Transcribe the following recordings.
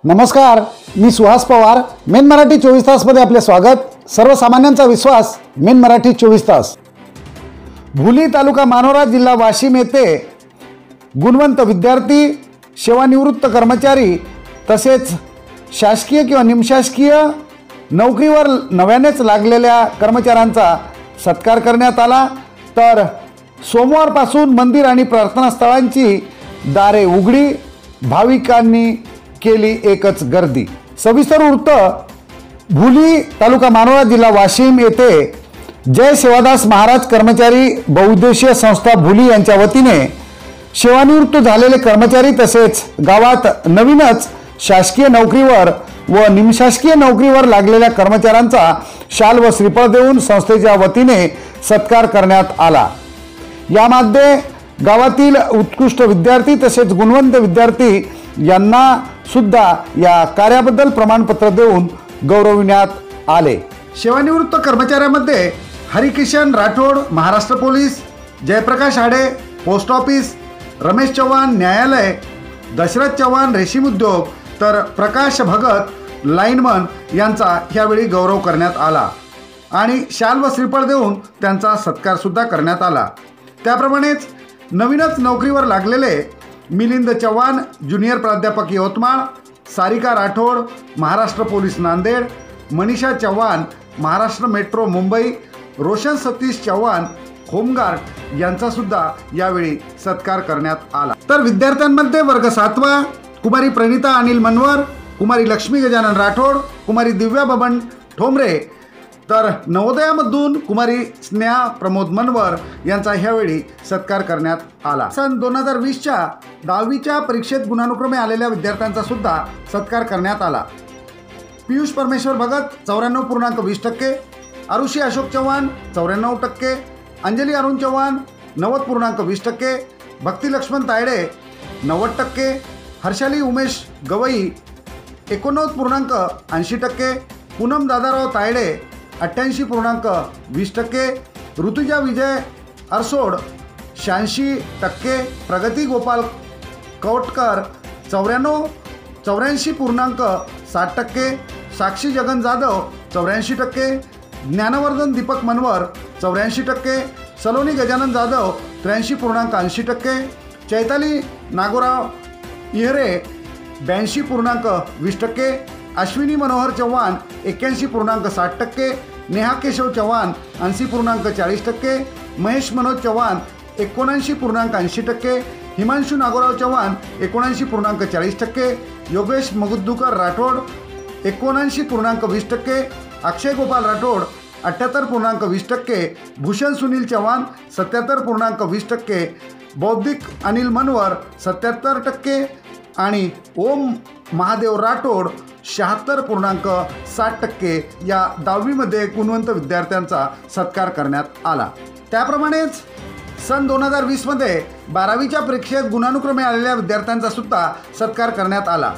नमस्कार, मी सुहास पवार. मेन मराठी 24 तासमध्ये आपले स्वागत. सर्वसामान्यांचा विश्वास, मेन मराठी 24 तास. भुली तालुका मानोरा जिल्हा वाशिम येथे गुणवंत विद्यार्थी, सेवानिवृत्त कर्मचारी तसेच शासकीय किंवा निमशासकीय नोकरीवर नव्यानेच लागलेल्या कर्मचाऱ्यांचा सत्कार करण्यात आला. तर सोमवारपासून मंदिर आणि प्रार्थनास्थळांची दारे उघडी, भाविकांनी केली एकच गर्दी. सविस्तर वृत्त. भुली तालुका मानोरा जिल्हा वाशिम येथे जय सेवादास महाराज कर्मचारी बहुउद्देशीय संस्था भुली यांच्या वतीने सेवानिवृत्त झालेले कर्मचारी तसेच गावात नवीनच शासकीय नोकरीवर व निमशासकीय नोकरीवर लागलेल्या कर्मचाऱ्यांचा शाल व श्रीफळ देऊन संस्थेच्या वतीने सत्कार करण्यात आला. यामध्ये गावातील उत्कृष्ट विद्यार्थी तसेच गुणवंत विद्यार्थी यांना सुद्धा या कार्याबद्दल प्रमाणपत्र देऊन गौरविण्यात आले. सेवानिवृत्त कर्मचाऱ्यांमध्ये हरिकिशन राठोड महाराष्ट्र पोलीस, जयप्रकाश आडे पोस्ट ऑफिस, रमेश चव्हाण न्यायालय, दशरथ चव्हाण रेशीम उद्योग तर प्रकाश भगत लाईनमन यांचा यावेळी गौरव करण्यात आला आणि शाल व श्रीफळ देऊन त्यांचा सत्कार सुद्धा करण्यात आला. त्याप्रमाणेच नवीनच नोकरीवर लागलेले मिलिंद चव्हाण ज्युनियर प्राध्यापक Yavatmal, Sarika Rathod Maharashtra police Nanded, Manisha Chavan Maharashtra metro Mumbai, Roshan Satish Chavan home guard यांचा सुद्धा यावेळी सत्कार करण्यात आला. तर विद्यार्थ्यांमध्ये वर्ग 7वा कुमारी प्रणिता अनिल मनवर, कुमारी लक्ष्मी गजानन राठोड, कुमारी दिव्या बबन ठोंबरे तर नवोदयामधून कुमारी स्नेहा प्रमोद मनवर यांचा ह्यावेळी सत्कार करण्यात आला. सन 2020च्या 10वीच्या परीक्षेत गुणानुक्रमे आलेल्या विद्यार्थ्यांचा सुद्धा सत्कार करण्यात आला. पियुष परमेश्वर भगत 94.20%, आरुषी अशोक चव्हाण 94%, अंजली अरुण चव्हाण 90.20%, भक्ती लक्ष्मण तायडे 90%, हर्षाली उमेश गवई 89.80%, पूनम दादाराव तायडे 88.20%, ऋतुजा विजय अरसोड 86%, प्रगती गोपाल कौटकर 84.60%, साक्षी जगन जाधव 84%, ज्ञानवर्धन दीपक मनवर 84%, सलोनी गजानन जाधव 83.80%, चैताली नागोराव इहरे 82.20%, अश्विनी मनोहर चव्हाण 81.60%, नेहा केशव चव्हाण 80.40%, महेश मनोज चव्हाण 79.80%, हिमांशु नागोराव चव्हाण 79.40%, योगेश मगुद्दूकर राठोड 79.20%, अक्षय गोपाल राठोड 78.20%, भूषण सुनील चव्हाण 77.20%, बौद्धिक अनिल मनवर 77% आणि ओम महादेव राठोड 76.60% या 10वीमध्ये गुणवंत विद्यार्थ्यांचा सत्कार करण्यात आला. त्याप्रमाणेच सन 2020मध्ये 12वीच्या परीक्षेत गुणानुक्रमे आलेल्या विद्यार्थ्यांचा सुद्धा सत्कार करण्यात आला.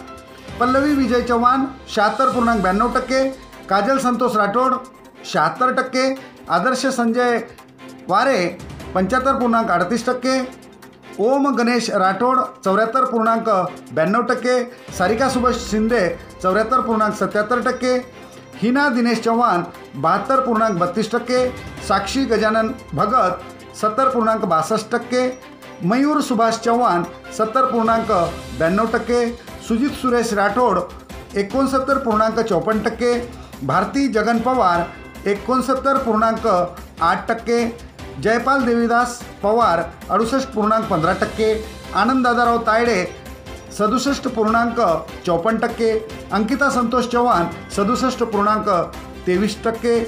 पल्लवी विजय चव्हाण 76.92%, काजल संतोष राठोड 76%, आदर्श संजय वारे 75.38%, ओम गणेश राठोड 74.92%, सारिका सुभाष शिंदे 74.77%, हिना दिनेश चव्हाण 72.32%, साक्षी गजानन भगत 70.62%, मयूर सुभाष चव्हाण 70.92%, सुजित सुरेश राठोड 69.54%, भारती जगन पवार 69.8%, जयपाल देवीदास पवार 68.15%, आनंद दादाराव तायडे 67.54%, अंकिता संतोष चव्हाण 67.23%,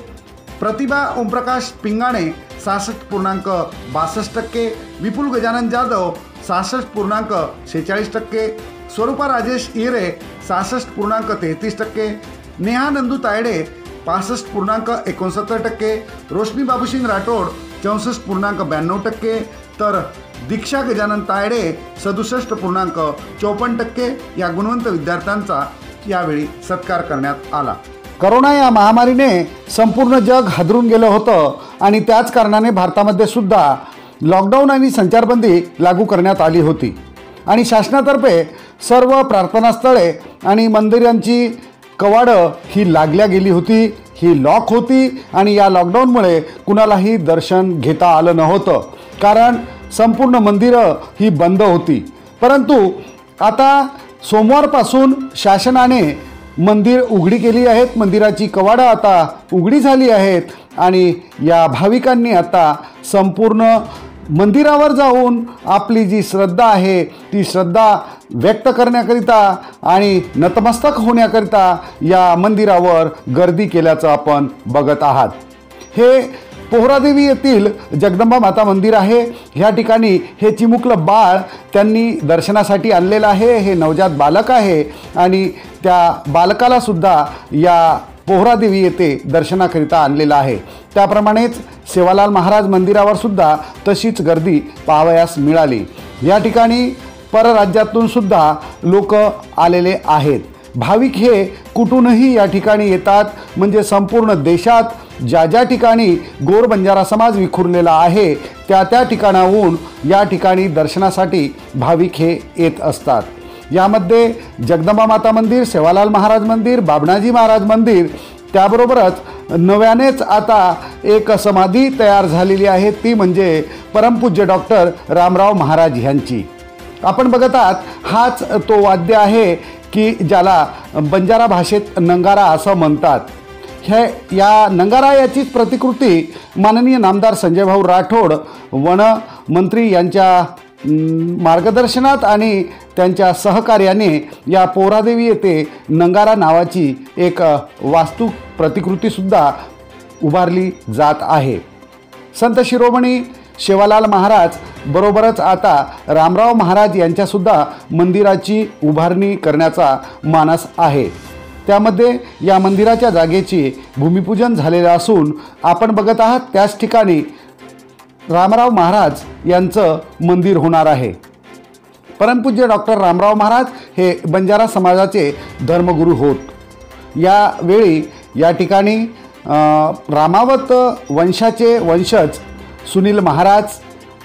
प्रतिभा ओमप्रकाश पिंगाणे 66.62%, विपुल गजानन जाधव 66.46%, स्वरूपा राजेश इरे 66.33%, नेहा नंदू तायडे 65.69%, रोशनी बाबूसिंग राठोड 64.92%, तर दीक्षा गजानन तायडे 67.54% या गुणवंत विद्यार्थ्यांचा यावेळी सत्कार करण्यात आला. कोरोना या महामारीने संपूर्ण जग हादरून गेलं होतं आणि त्याच कारणाने भारतामध्ये सुद्धा लॉकडाऊन आणि संचारबंदी लागू करण्यात आली होती आणि शासनातर्फे सर्व प्रार्थनास्थळे आणि मंदिरांची कवाडं ही लागल्या गेली होती, ही लॉक होती आणि या लॉकडाऊनमुळे कुणालाही दर्शन घेता आलं नव्हतं, कारण संपूर्ण मंदिरं ही बंद होती। परंतु आता सोमवारपासून शासनाने मंदिर उघडी केली आहेत, मंदिराची कवाडं आता उघडी झाली आहेत आणि या भाविकांनी आता संपूर्ण मंदिरावर जाऊन आपली जी श्रद्धा आहे ती श्रद्धा व्यक्त करण्याकरिता आणि नतमस्तक होण्याकरिता या मंदिरावर गर्दी केल्याचं आपण बघत आहात। हे पोहरादेवी येथील जगदंबा माता मंदिर आहे। ह्या ठिकाणी हे चिमुकलं बाळ त्यांनी दर्शनासाठी आणलेलं आहे। हे नवजात बालक आहे आणि त्या बालकाला सुद्धा या पोहरादेवी येथे दर्शनाकरिता आणलेलं आहे। त्याप्रमाणेच सेवालाल महाराज मंदिरावर सुद्धा तशीच गर्दी पाहावयास मिळाली। या ठिकाणी परराज्यातून सुद्धा लोक आलेले आहेत। भाविक हे कुठूनही या ठिकाणी येतात, म्हणजे संपूर्ण देशात ज्या ज्या ठिकाणी गोर बंजारा समाज विखुरलेला आहे त्या ठिकाणाहून या ठिकाणी दर्शनासाठी भाविक हे येत असतात। यामध्ये जगदंबा माता मंदिर, सेवालाल महाराज मंदिर, बाबणाजी महाराज मंदिर, त्याबरोबरच नव्यानेच आता एक समाधी तयार झालेली आहे, ती म्हणजे परमपूज्य डॉक्टर रामराव महाराज यांची। आपण बघत आहात, हाच तो वाद्य आहे की ज्याला बंजारा भाषेत नंगारा असं म्हणतात। या नंगारा याचीच प्रतिकृती माननीय नामदार संजय भाऊ राठोड वन मंत्री यांच्या मार्गदर्शनात आणि त्यांच्या सहकार्याने या पोहरादेवी येथे नंगारा नावाची एक वास्तू प्रतिकृतीसुद्धा उभारली जात आहे। संत शिरोमणी सेवालाल महाराज बरोबरच आता रामराव महाराज यांच्यासुद्धा मंदिराची उभारणी करण्याचा मानस आहे। त्यामध्ये या मंदिराच्या जागेची भूमिपूजन झालेलं असून आपण बघत आहात त्याच ठिकाणी रामराव महाराज यांचं मंदिर होणार आहे। परमपूज्य डॉक्टर रामराव महाराज हे बंजारा समाजाचे धर्मगुरू होत। यावेळी या ठिकाणी रामावत वंशाचे वंशज सुनील महाराज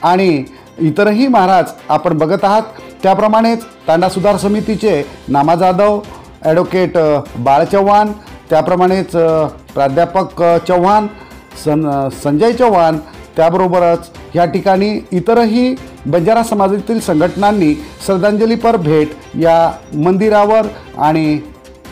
आणि इतरही महाराज आपण बघत आहात। त्याप्रमाणेच तांडा सुधार समितीचे नामा जाधव, ॲडव्होकेट बाळ चव्हाण, त्याप्रमाणेच प्राध्यापक चव्हाण, संजय चव्हाण, त्याबरोबरच या ठिकाणी इतरही बंजारा समाजातील संघटनांनी श्रद्धांजलीपर भेट या मंदिरावर आणि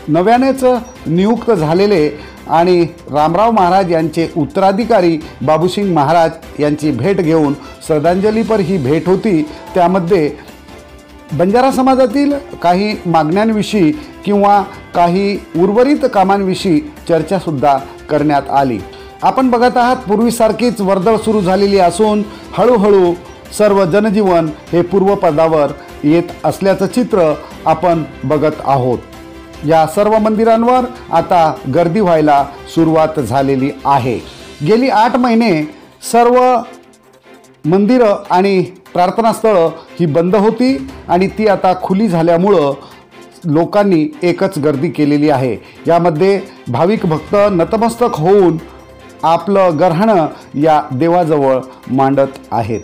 नव्यानेच नियुक्त झालेले आणि रामराव महाराज यांचे उत्तराधिकारी बाबूसिंग महाराज यांची भेट घेऊन श्रद्धांजलीपर ही भेट होती। त्यामध्ये बंजारा समाजातील काही मागण्यांविषयी किंवा काही उर्वरित कामांविषयी चर्चासुद्धा करण्यात आली। आपण बघत आहात, पूर्वीसारखीच वर्दळ सुरू झालेली असून हळूहळू सर्व जनजीवन हे पूर्वपदावर येत असल्याचं चित्र आपण बघत आहोत। या सर्व मंदिरांवर आता गर्दी व्हायला सुरुवात झालेली आहे। गेली 8 महिने सर्व मंदिरं आणि प्रार्थनास्थळं ही बंद होती आणि ती आता खुली झाल्यामुळं लोकांनी एकच गर्दी केलेली आहे। यामध्ये भाविक भक्त नतमस्तक होऊन आपलं गऱ्हाणं या देवाजवळ मांडत आहेत।